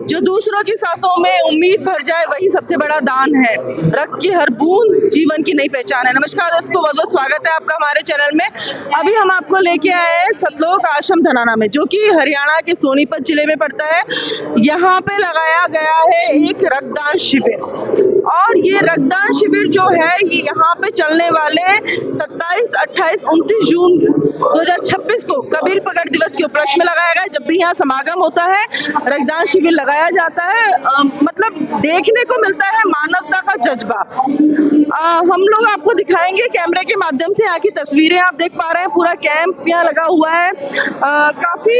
जो दूसरों की सांसों में उम्मीद भर जाए वही सबसे बड़ा दान है। रक्त की हर बूंद जीवन की नई पहचान है। नमस्कार दोस्तों, बहुत बहुत स्वागत है आपका हमारे चैनल में। अभी हम आपको लेके आए हैं सतलोक आश्रम धनाना में, जो कि हरियाणा के सोनीपत जिले में पड़ता है। यहाँ पे लगाया गया है एक रक्तदान शिविर, और ये रक्तदान शिविर जो है ये यहाँ पे चलने वाले 27, 28, 29 जून 2026 को कबीर प्रकट दिवस के उपलक्ष्य में लगाया गया। जब भी यहाँ समागम होता है, रक्तदान शिविर लगाया जाता है, मतलब देखने को मिलता है मानवता का जज्बा। हम लोग आपको दिखाएंगे कैमरे के माध्यम से यहाँ की तस्वीरें। आप देख पा रहे हैं पूरा कैंप यहाँ लगा हुआ है। काफी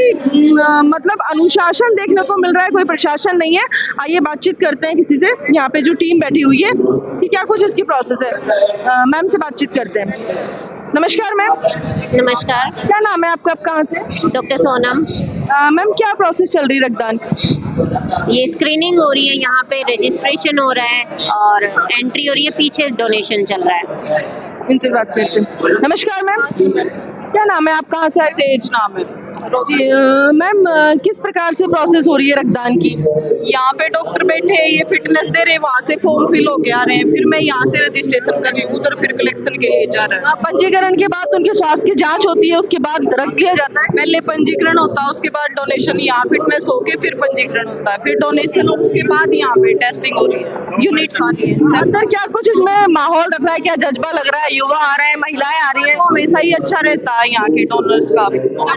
मतलब अनुशासन देखने को मिल रहा है, कोई प्रशासन नहीं है। आइए बातचीत करते हैं किसी से, यहाँ पे जो टीम बैठी हुई है कि क्या कुछ इसकी प्रोसेस है। मैम से बातचीत करते हैं। नमस्कार मैम। नमस्कार। क्या नाम है आपका, आप कहाँ से? डॉक्टर सोनम। मैम क्या प्रोसेस चल रही है रक्तदान की? ये स्क्रीनिंग हो रही है, यहाँ पे रजिस्ट्रेशन हो रहा है और एंट्री हो रही है, पीछे डोनेशन चल रहा है। इनसे बात करते हैं। नमस्कार मैम, क्या नाम है आप, कहाँ से आए? तेज नाम है जी। मैम किस प्रकार से प्रोसेस हो रही है रक्तदान की? यहाँ पे डॉक्टर बैठे हैं, ये फिटनेस दे रहे हैं, वहाँ से फॉर्म फिल होके आ रहे हैं, फिर मैं यहाँ से रजिस्ट्रेशन कर रही हूँ, उधर फिर कलेक्शन के लिए जा रहा है। पंजीकरण के बाद उनके स्वास्थ्य की जांच होती है, उसके बाद रक्त दिया जाता है। पहले पंजीकरण होता है, उसके बाद डोनेशन, यहाँ फिटनेस होके फिर पंजीकरण होता है, फिर डोनेशन, उसके बाद यहाँ पे टेस्टिंग हो रही है, यूनिट्स आ रही है। अंदर क्या कुछ इसमें माहौल रख रहा है, क्या जज्बा लग रहा है? युवा आ रहे हैं, महिलाएं आ रही है? वो हमेशा ही अच्छा रहता है यहाँ के डोनर्स का।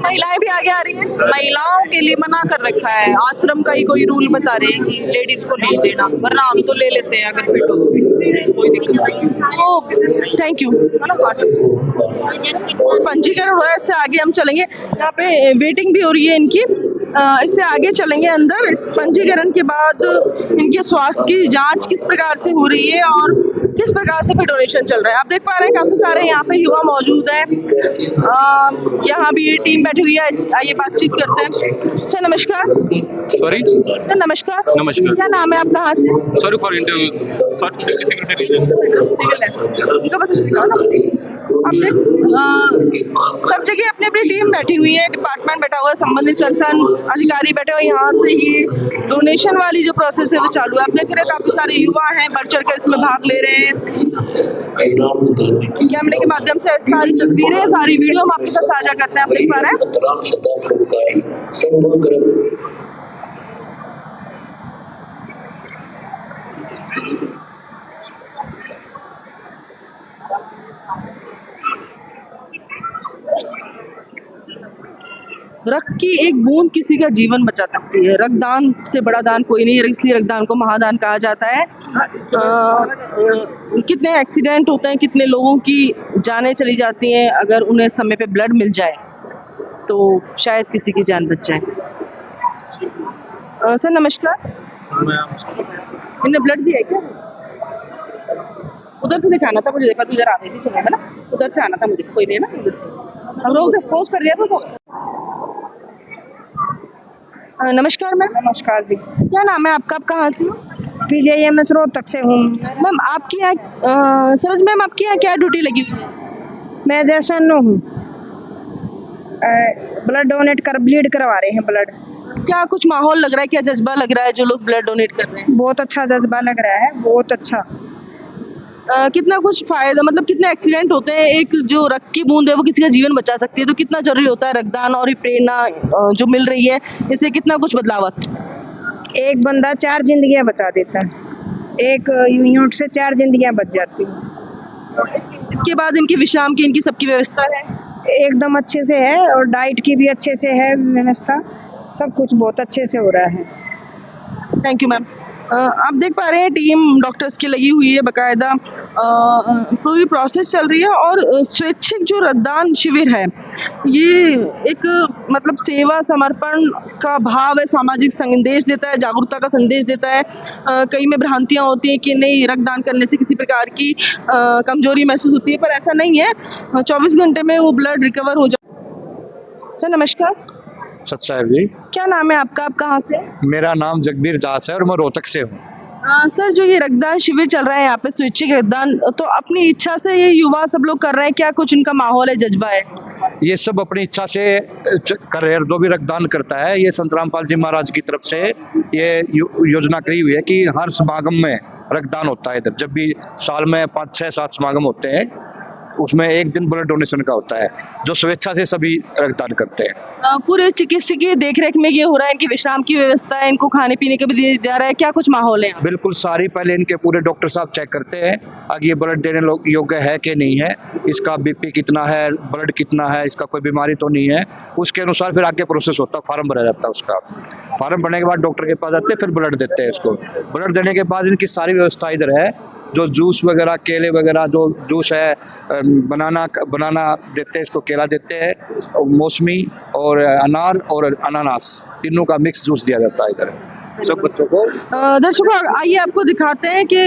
महिलाएं भी आगे आ रही है? महिलाओं के लिए मना कर रखा है, आश्रम का ही कोई रूल बता रहे हैं कि लेडीज को नहीं देना, वरना हम तो ले लेते हैं अगर फिट हो तो, कोई दिक्कत नहीं। तो थैंक यू। पंजीकरण हो रहा है, इससे आगे हम चलेंगे। यहाँ पे वेटिंग भी हो रही है इनकी, इससे आगे चलेंगे अंदर। पंजीकरण के बाद इनके स्वास्थ्य की जांच किस प्रकार से हो रही है और किस प्रकार से फिर डोनेशन चल रहा है, आप देख पा रहे हैं। काफी सारे यहाँ पे युवा मौजूद है, यहाँ भी टीम बैठी हुई है। आइए बातचीत करते हैं। सर नमस्कार। सॉरी सर नमस्कार। नमस्कार। क्या नाम है आप, कहाँ से? Sorry for interview. सब जगह अपनी अपनी टीम बैठी हुई है, डिपार्टमेंट बैठा हुआ है, संबंधित कंसर्न अधिकारी बैठे हुए। यहाँ से ये डोनेशन वाली जो प्रोसेस है वो चालू है। आप देख रहे हैं काफी सारे युवा हैं, बढ़ चढ़ कर इसमें भाग ले रहे हैं। कैमरे के माध्यम से सारी तस्वीरें, सारी वीडियो हम आपके साथ साझा करते हैं। आप देख पा रहे हैं। रक्त की एक बूंद किसी का जीवन बचा सकती है। रक्तदान से बड़ा दान कोई नहीं है, इसलिए रक्तदान को महादान कहा जाता है। कितने एक्सीडेंट होते हैं, कितने लोगों की जानें चली जाती हैं, अगर उन्हें समय पे ब्लड मिल जाए तो शायद किसी की जान बच जाए। सर नमस्कार। इन्हें ब्लड दिया है क्या? उधर से दिखाना था मुझे, देखा तो इधर आ रही थी समय में ना, उधर से आना था मुझे। कोई नहीं ना, हम लोग पोस्ट कर दिया था। नमस्कार मैम। नमस्कार जी। क्या नाम है आपका, आप कहाँ से हो? PJMS रोहतक से हूँ। मैम आपकी यहाँ सरज मैम आपकी यहाँ क्या ड्यूटी लगी हुई है? मैं जैसा हूँ, ब्लड डोनेट कर, ब्लीड करवा रहे हैं ब्लड। क्या कुछ माहौल लग रहा है, क्या जज्बा लग रहा है जो लोग ब्लड डोनेट कर रहे हैं? बहुत अच्छा जज्बा लग रहा है, बहुत अच्छा। कितना कुछ फायदा, मतलब कितने एक्सीडेंट होते हैं, एक जो रक्त की बूंद है वो किसी का जीवन बचा सकती है, तो कितना जरूरी होता है रक्तदान और ये प्रेरणा जो मिल रही है, इससे कितना कुछ बदलाव आता है। एक बंदा 4 जिंदगियां बचा देता है, एक यूनिट से 4 जिंदगियां बच जाती हैं। इसके बाद इनकी विश्राम की, इनकी सबकी व्यवस्था है एकदम अच्छे से है, और डाइट की भी अच्छे से है व्यवस्था, सब कुछ बहुत अच्छे से हो रहा है। Thank you ma'am. आप देख पा रहे हैं टीम डॉक्टर्स की लगी हुई है, बाकायदा पूरी प्रोसेस चल रही है। और स्वैच्छिक जो रक्तदान शिविर है ये एक मतलब सेवा समर्पण का भाव है, सामाजिक संदेश देता है, जागरूकता का संदेश देता है। कई में भ्रांतियां होती हैं कि नहीं रक्तदान करने से किसी प्रकार की कमजोरी महसूस होती है, पर ऐसा नहीं है। 24 घंटे में वो ब्लड रिकवर हो जाए। सर नमस्कार। सत साहब जी। क्या नाम है आपका, आप कहाँ से? मेरा नाम जगबीर दास है और मैं रोहतक से हूँ। सर जो ये रक्तदान शिविर चल रहा है यहाँ पे स्वैच्छिक रक्तदान, तो अपनी इच्छा से ये युवा सब लोग कर रहे हैं, क्या कुछ इनका माहौल है, जज्बा है? ये सब अपनी इच्छा से कर रहे हैं। जो भी रक्तदान करता है, ये संत रामपाल जी महाराज की तरफ से ये योजना करी हुई है कि हर समागम में रक्तदान होता है। इधर जब भी साल में 5, 6, 7 समागम होते हैं, उसमें एक दिन ब्लड डोनेशन का होता है, जो स्वेच्छा से सभी रक्तदान करते हैं। पूरे चिकित्सकीय देखरेख में ये हो रहा है, इनकी विश्राम की व्यवस्था है, इनको खाने पीने का भी दिया जा रहा है, क्या कुछ माहौल है? बिल्कुल सारी पहले इनके पूरे डॉक्टर साहब चेक करते हैं आगे ये ब्लड देने योग्य है कि नहीं है, इसका बीपी कितना है, ब्लड कितना है, इसका कोई बीमारी तो नहीं है। उसके अनुसार फिर आगे प्रोसेस होता है, फार्म भरा जाता है। उसका फार्म भरने के बाद डॉक्टर के पास जाते हैं, फिर ब्लड देते हैं इसको। ब्लड देने के बाद इनकी सारी व्यवस्था इधर है, जो जूस वगैरह, केले वगैरह, जो जूस है, बनाना देते हैं इसको, केला देते हैं, मौसमी और अनार और अनानास, तीनों का मिक्स जूस दिया जाता है इधर सब बच्चों को। दर्शकों आइए आपको दिखाते हैं कि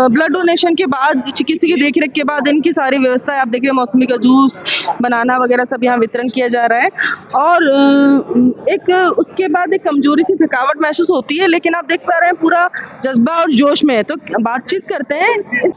ब्लड डोनेशन के बाद, चिकित्सकीय देखरेख के बाद इनकी सारी व्यवस्था है। आप देखिए मौसमी का जूस, बनाना वगैरह सब यहाँ वितरण किया जा रहा है। और एक उसके बाद एक कमजोरी सी थकावट महसूस होती है, लेकिन आप देख पा रहे हैं पूरा जज्बा और जोश में है। तो बातचीत करते हैं।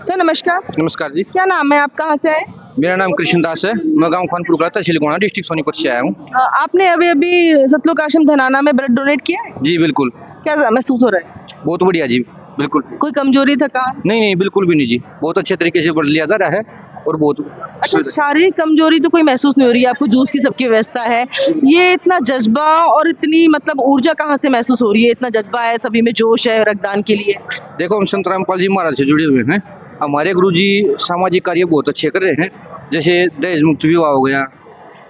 सर नमस्कार। नमस्कार जी, क्या नाम है, आप कहाँ से आए? मेरा नाम कृष्ण दास है। मैं गांव खानपुर का, तहसील गोंडा, डिस्ट्रिक्ट सोनीपत से आया हूँ। आपने अभी अभी सतलोक आश्रम धनाना में ब्लड डोनेट किया है, जी बिल्कुल, क्या महसूस हो रहा है? बहुत बढ़िया जी, बिल्कुल। कोई कमजोरी, थकान? नहीं, बिल्कुल भी नहीं जी, बहुत अच्छे तरीके से ब्लड लिया जा रहा है और बहुत। अच्छा, शारीरिक कमजोरी तो कोई महसूस नहीं हो रही है आपको? जूस की सबकी व्यवस्था है, ये इतना जज्बा और इतनी मतलब ऊर्जा कहाँ से महसूस हो रही है? इतना जज्बा है, सभी में जोश है रक्तदान के लिए। देखो, हम संत रामपाल जी महाराज से जुड़े हुए हैं। हमारे गुरुजी सामाजिक कार्य बहुत अच्छे कर रहे हैं, जैसे दहेज मुक्त विवाह हो गया,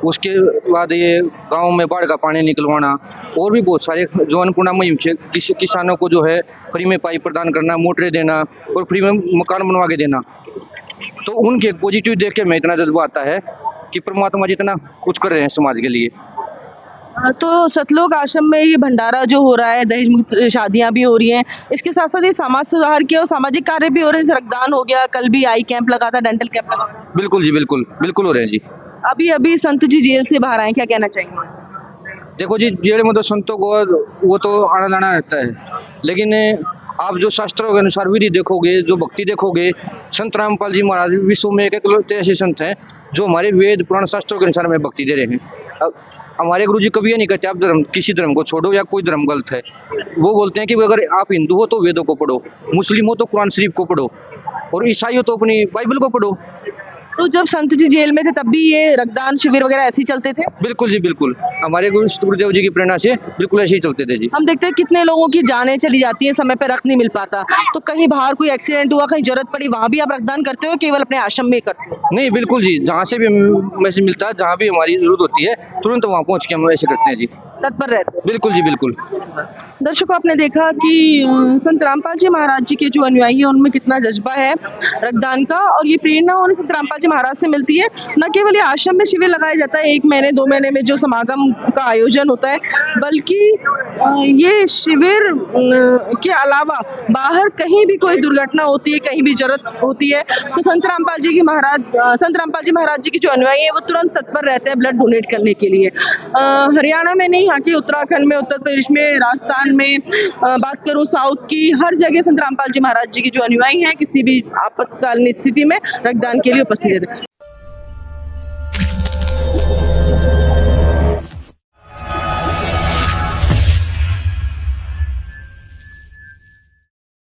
उसके बाद ये गांव में बाढ़ का पानी निकलवाना, और भी बहुत सारे जो अन्नपूर्णा मुहिम से किसानों को जो है फ्री में पाइप प्रदान करना, मोटरें देना और फ्री में मकान बनवा के देना। तो उनके पॉजिटिव देख के मैं इतना जज्बा आता है कि परमात्मा जितना कुछ कर रहे हैं समाज के लिए। तो सतलोक आश्रम में ये भंडारा जो हो रहा है, दहेज मुक्त शादियां भी हो रही हैं, इसके साथ साथ ये समाज सुधार के और सामाजिक कार्य भी हो रहे हैं। जैसे रक्तदान हो गया, कल भी आई कैंप लगा था, डेंटल कैंप लगा था। बिल्कुल जी, बिल्कुल बिल्कुल हो रहे हैं जी। अभी संत जी जेल से बाहर आए, क्या कहना चाहेंगे? देखो जी, जेल में तो संतों को वो तो आना जाना रहता है, लेकिन आप जो शास्त्रों के अनुसार विधि देखोगे, जो भक्ति देखोगे, संत रामपाल जी महाराज विश्व में एक ऐसे संत हैं जो हमारे वेद पुराण शास्त्रों के अनुसार हमें भक्ति दे रहे हैं। हमारे गुरुजी कभी ये नहीं कहते आप किसी धर्म को छोड़ो या कोई धर्म गलत है। वो बोलते हैं कि अगर आप हिंदू हो तो वेदों को पढ़ो, मुस्लिम हो तो कुरान शरीफ को पढ़ो, और ईसाई हो तो अपनी बाइबल को पढ़ो। तो जब संत जी जेल में थे तब भी ये रक्तदान शिविर वगैरह ऐसे ही चलते थे? बिल्कुल जी, बिल्कुल। हमारे गुरुदेव जी की प्रेरणा से बिल्कुल ऐसे ही चलते थे जी। हम देखते हैं कितने लोगों की जानें चली जाती हैं, समय पर रक्त नहीं मिल पाता। तो कहीं बाहर कोई एक्सीडेंट हुआ, कहीं जरूरत पड़ी, वहाँ भी आप रक्तदान करते हो, केवल अपने आश्रम में करते हो? नहीं, बिल्कुल जी, जहाँ से भी मैसेज मिलता है, जहाँ भी हमारी जरूरत होती है, तुरंत वहाँ पहुँच के हम ऐसे करते हैं जी। तत्पर रहते हैं? बिल्कुल जी, बिल्कुल। दर्शकों आपने देखा कि संत रामपाल जी महाराज जी के जो अनुयायी हैं उनमें कितना जज्बा है रक्तदान का, और ये प्रेरणा उन्हें संत रामपाल जी महाराज से मिलती है। न केवल ये आश्रम में शिविर लगाया जाता है 1 महीने 2 महीने में जो समागम का आयोजन होता है, बल्कि ये शिविर के अलावा बाहर कहीं भी कोई दुर्घटना होती है, कहीं भी जरूरत होती है, तो संत रामपाल जी महाराज जी के जो अनुयायी है वो तुरंत तत्पर रहते हैं ब्लड डोनेट करने के लिए। हरियाणा में नहीं, यहाँ के उत्तराखंड में, उत्तर प्रदेश में, राजस्थान में, बात करूं साउथ की, हर जगह संत रामपाल जी महाराज जी के जो अनुयायी हैं किसी भी आपातकालीन स्थिति में रक्तदान के लिए उपस्थित रहते हैं।